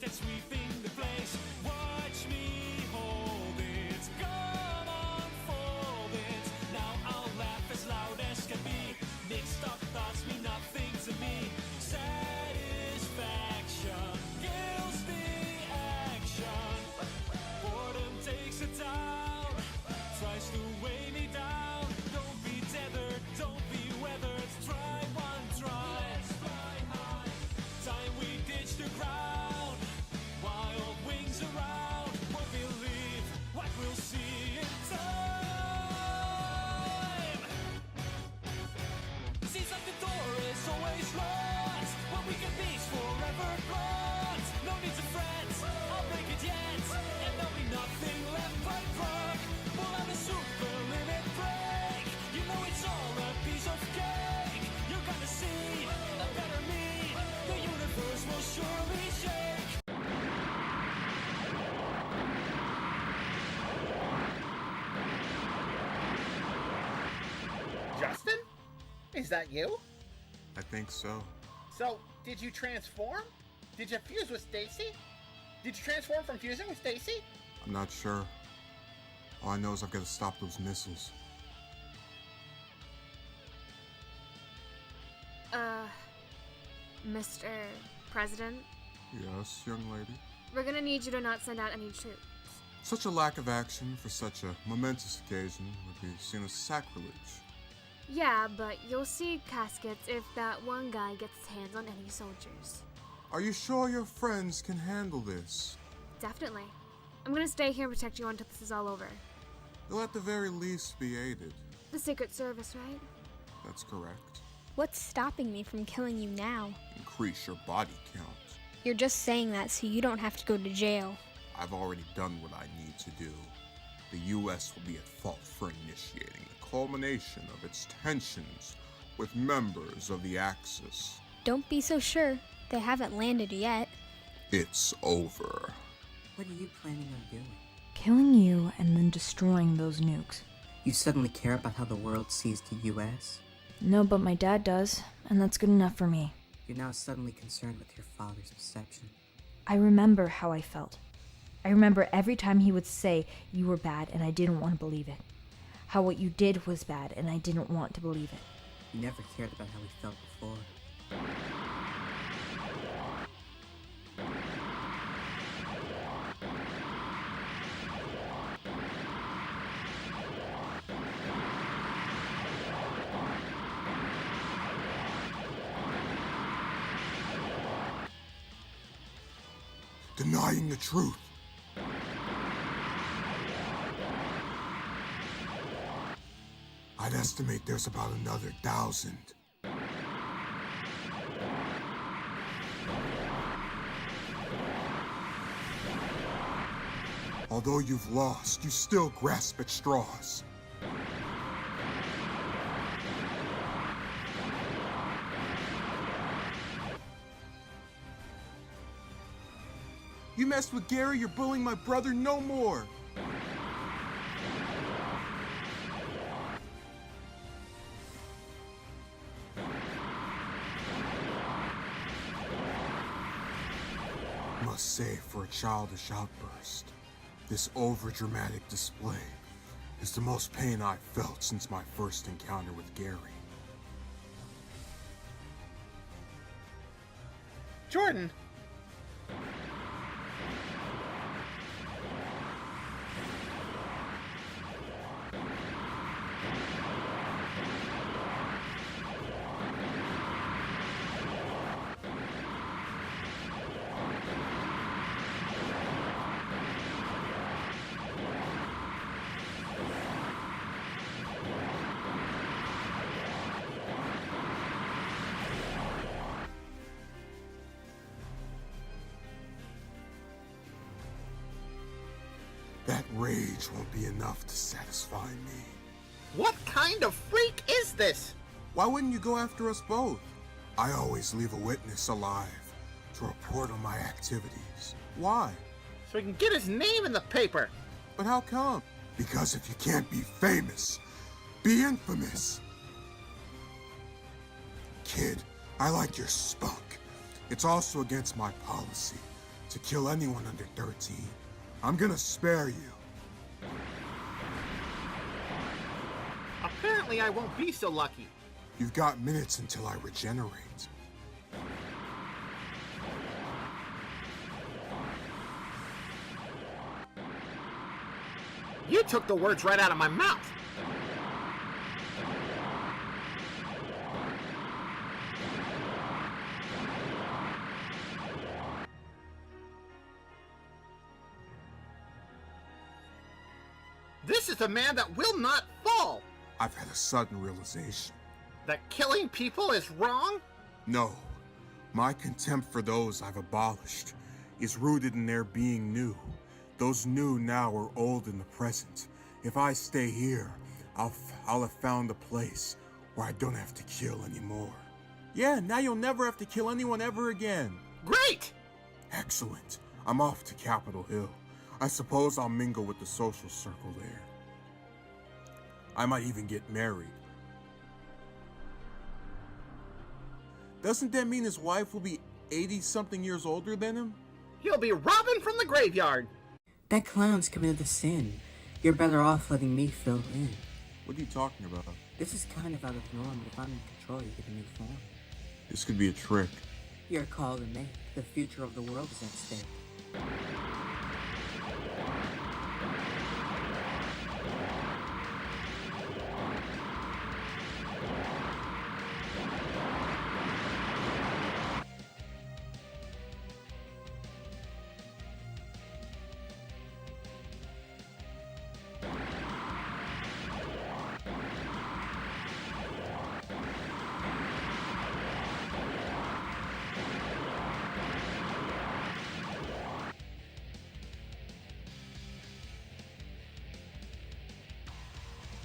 that's sweeping the place. Watch me hold it, come on, fold it. Now I'll laugh as loud as can be. Mixed up thoughts mean nothing to me. Satisfaction kills the action. Boredom takes it down, tries to weigh me down. Don't be tethered, don't be weathered. Try one try. Let's fly high. Time we ditch the ground. Wild wings around. Won't believe what we'll see in time. Seems like the door is always locked. What we can be's forever blocked. No need to fret, I'll break it yet. And there'll be nothing left but rock. We'll have a super limit break. You know it's all a piece of cake. You're gonna see a better me. The universe will surely shake. Justin? Is that you? I think so. So, did you transform? Did you fuse with Stacy? Did you transform from fusing with Stacy? I'm not sure. All I know is I've got to stop those missiles. Mr. President, Yes, young lady? we're gonna need you to not send out any troops. Such a lack of action for such a momentous occasion would be seen as sacrilege. Yeah, but you'll see caskets if that one guy gets his hands on any soldiers. Are you sure your friends can handle this? Definitely. I'm gonna stay here and protect you until this is all over. They'll at the very least be aided. The Secret Service, right? That's correct. What's stopping me from killing you now? Increase your body count. You're just saying that so you don't have to go to jail. I've already done what I need to do. The U.S. will be at fault for initiating the culmination of its tensions with members of the Axis. Don't be so sure. They haven't landed yet. It's over. What are you planning on doing? Killing you and then destroying those nukes. You suddenly care about how the world sees the U.S.? No, but my dad does, and that's good enough for me. You're now suddenly concerned with your father's perception. I remember how I felt. I remember every time he would say you were bad and I didn't want to believe it. How what you did was bad and I didn't want to believe it. You never cared about how he felt before. Denying the truth. I'd estimate there's about another 1,000. Although you've lost, you still grasp at straws. You messed with Gary, you're bullying my brother no more. Must say, for a childish outburst, this overdramatic display is the most pain I've felt since my first encounter with Gary. Jordan! That rage won't be enough to satisfy me. What kind of freak is this? Why wouldn't you go after us both? I always leave a witness alive to report on my activities. Why? So we can get his name in the paper. But how come? Because if you can't be famous, be infamous. Kid, I like your spunk. It's also against my policy to kill anyone under 13. I'm gonna spare you. Apparently I won't be so lucky. You've got minutes until I regenerate. You took the words right out of my mouth. This is a man that will not fall. I've had a sudden realization. That killing people is wrong? No. My contempt for those I've abolished is rooted in their being new. Those new now are old in the present. If I stay here, I'll have found a place where I don't have to kill anymore. Yeah, now you'll never have to kill anyone ever again. Great! Excellent. I'm off to Capitol Hill. I suppose I'll mingle with the social circle there. I might even get married. Doesn't that mean his wife will be 80-something years older than him? You'll be robbing from the graveyard. That clown's committed a sin. You're better off letting me fill in. What are you talking about? This is kind of out of norm, but if I'm in control, you get a new form. This could be a trick. Your call to make. The future of the world is at stake.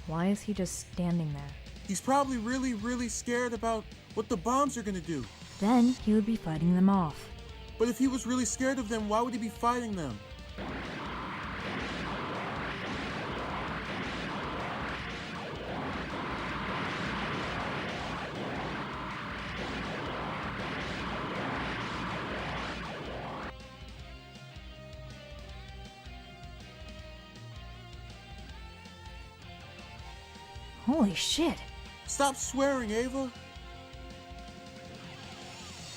Why is he just standing there? He's probably really scared about what the bombs are gonna do. Then he would be fighting them off. But if he was really scared of them, why would he be fighting them? Holy shit! Stop swearing, Ava.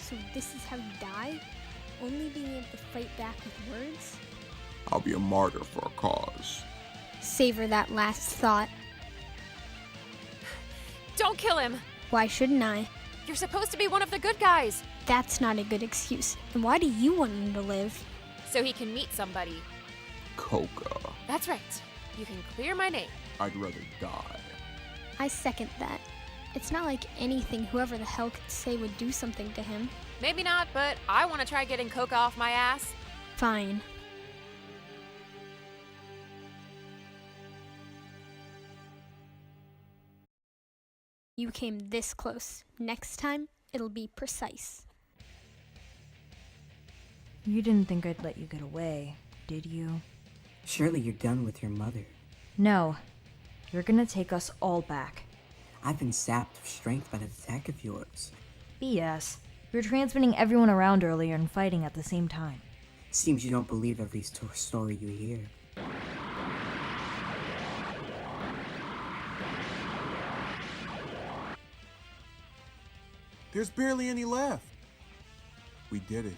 So this is how you die? Only being able to fight back with words? I'll be a martyr for a cause. Savor that last thought. Don't kill him! Why shouldn't I? You're supposed to be one of the good guys! That's not a good excuse. And why do you want him to live? So he can meet somebody. Coca. That's right. You can clear my name. I'd rather die. I second that. It's not like anything whoever the hell could say would do something to him. Maybe not, but I want to try getting Coca off my ass. Fine. You came this close. Next time, it'll be precise. You didn't think I'd let you get away, did you? Surely you're done with your mother. No. You're gonna take us all back. I've been sapped of strength by that attack of yours. BS. You were transmitting everyone around earlier and fighting at the same time. Seems you don't believe every story you hear. There's barely any left. We did it.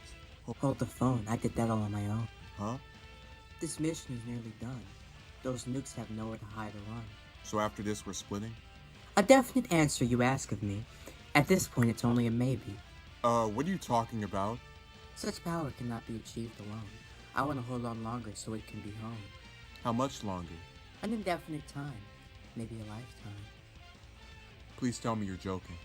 Hold the phone. I did that all on my own. Huh? This mission is nearly done. Those nukes have nowhere to hide or run. So after this, we're splitting? A definite answer you ask of me. At this point, it's only a maybe. What are you talking about? Such power cannot be achieved alone. I want to hold on longer so it can be home. How much longer? An indefinite time. Maybe a lifetime. Please tell me you're joking.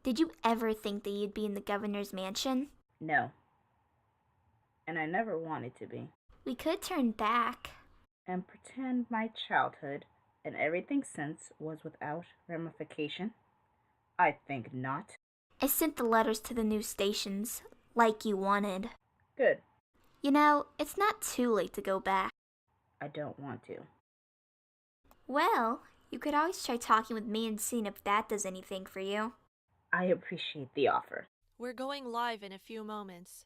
Did you ever think that you'd be in the governor's mansion? No. And I never wanted to be. We could turn back. And pretend my childhood and everything since was without ramification? I think not. I sent the letters to the new stations, like you wanted. Good. You know, it's not too late to go back. I don't want to. Well, you could always try talking with me and seeing if that does anything for you. I appreciate the offer. We're going live in a few moments.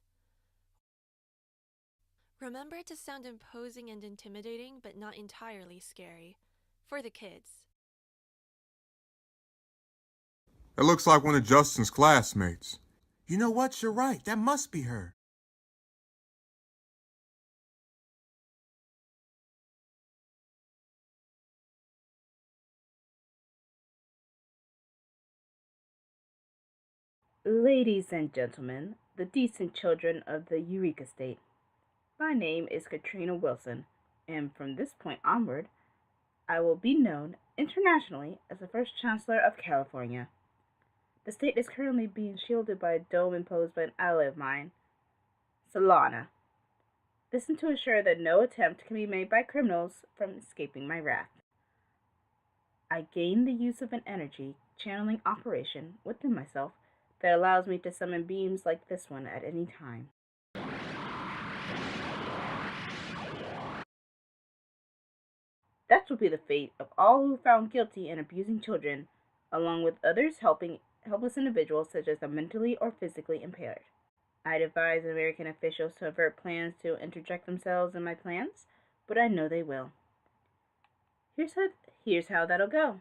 Remember to sound imposing and intimidating, but not entirely scary. For the kids. That looks like one of Justin's classmates. You know what? You're right. That must be her. Ladies and gentlemen, the decent children of the Eureka State. My name is Katrina Wilson, and from this point onward, I will be known internationally as the first Chancellor of California. The state is currently being shielded by a dome imposed by an ally of mine, Solana. This is to ensure that no attempt can be made by criminals from escaping my wrath. I gain the use of an energy channeling operation within myself that allows me to summon beams like this one at any time. That will be the fate of all who are found guilty in abusing children, along with others helping helpless individuals such as the mentally or physically impaired. I'd advise American officials to avert plans to interject themselves in my plans, but I know they will. Here's how that'll go.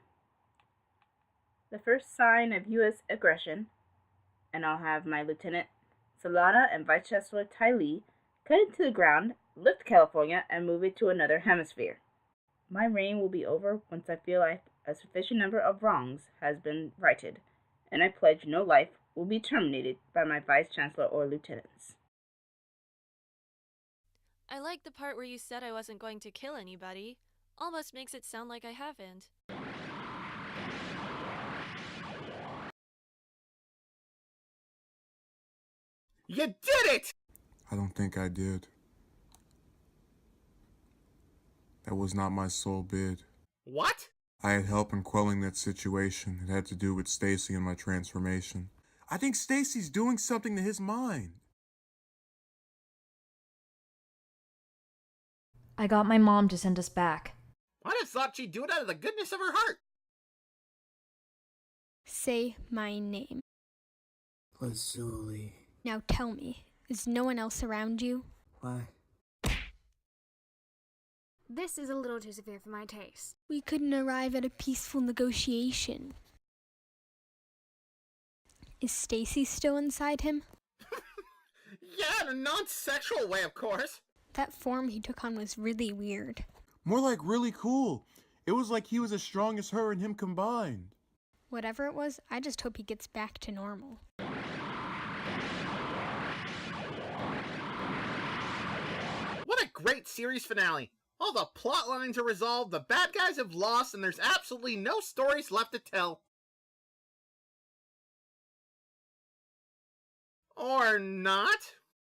The first sign of U.S. aggression, and I'll have my Lieutenant Solana and Vice Chancellor Lee cut it to the ground, lift California, and move it to another hemisphere. My reign will be over once I feel like a sufficient number of wrongs has been righted, and I pledge no life will be terminated by my Vice Chancellor or lieutenants. I like the part where you said I wasn't going to kill anybody. Almost makes it sound like I haven't. You did it! I don't think I did. That was not my sole bid. What? I had help in quelling that situation. It had to do with Stacy and my transformation. I think Stacy's doing something to his mind. I got my mom to send us back. I'd have thought she'd do it out of the goodness of her heart. Say my name. Lazuli. Now tell me, is no one else around you? Why? This is a little too severe for my taste. We couldn't arrive at a peaceful negotiation. Is Stacy still inside him? Yeah, in a non-sexual way, of course. That form he took on was really weird. More like really cool. It was like he was as strong as her and him combined. Whatever it was, I just hope he gets back to normal. What a great series finale. All the plot lines are resolved, the bad guys have lost, and there's absolutely no stories left to tell. Or not?